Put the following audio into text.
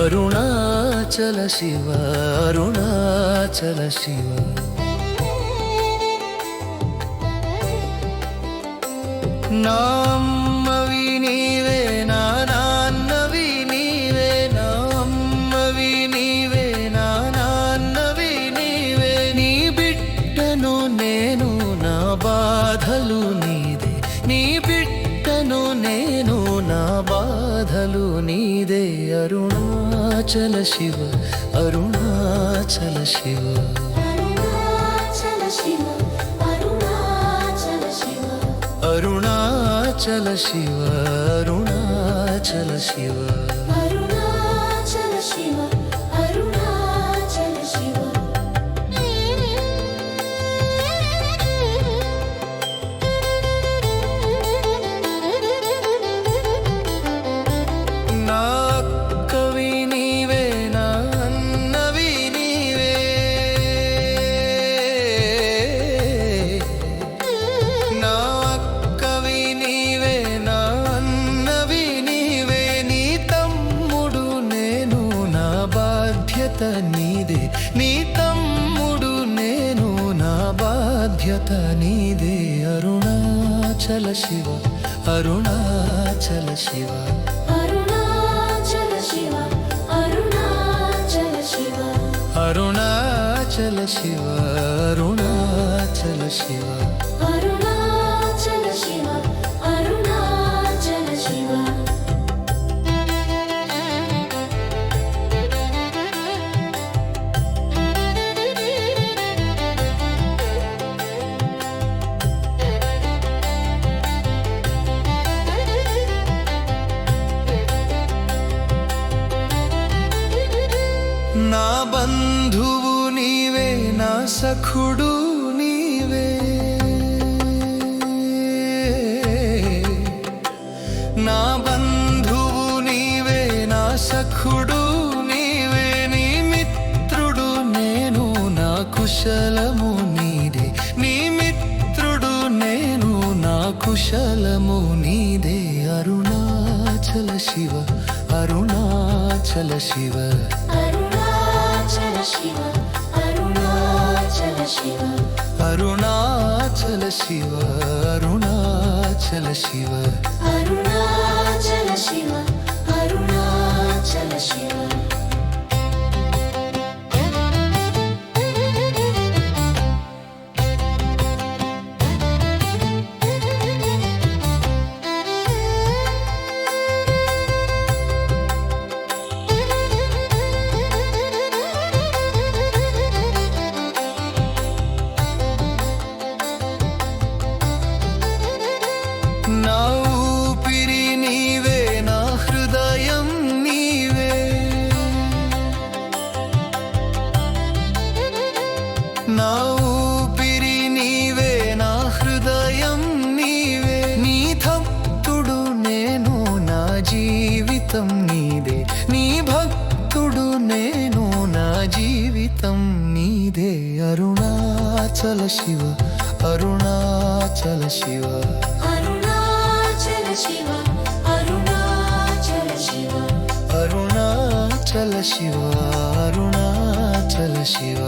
అరుణాచల శివ అరుణాచల శివ నా అమ్మవి నీవే నా నాన్నవి నీవే నా అమ్మవి నీవే నా నాన్నవి నీవే నీ బిడ్డను నేను నా బాధలు నీదే నీ బిడ్డను నేను నా బాధలు నీదే అరుణాచల శివ అరుణాచల శివ అరుణాచల శివ అరుణాచల శివ అరుణాచల శివ అరుణాచల శివ నా అక్కవి నీవే నా అన్నవి నీవే నా అక్కవి నీవే నా అన్నవి నీవే నీ తమ్ముడు నేను నా బాధ్యత నీదే నీ తమ్ముడు నేను నా బాధ్యత నీదే అరుణాచల శివ అరుణాచల శివ అరుణాచల శివ అరుణాచల శివ అరుణాచల శివ అరుణాచల శివ అరుణాచల శివ అరుణాచల శివ నా బంధువు నీవే నా సఖుడు నీవే నా బంధువు నీవే నా సఖుడు నీవే నీ మిత్రుడు నేను నా కుశలము నీదే నీ మిత్రుడు నేను నా కుశలము నీదే అరుణాచల శివ అరుణాచల శివ అరుణాచల శివ అరుణాచల శివ అరుణాచల శివ అరుణాచల శివ అరుణాచల శివ అరుణాచల శివ నా ఊపిరి నీవే నా హృదయం నీవే నా ఊపిరి నీవే నా హృదయం నీవే నీ భక్తుడు నేను నా జీవితం నీదే నీ భక్తుడు నేను నా జీవితం నీదే అరుణాచల శివ అరుణాచల శివ అరుణాచల శివ అరుణాచల శివ అరుణాచల శివ అరుణాచల శివ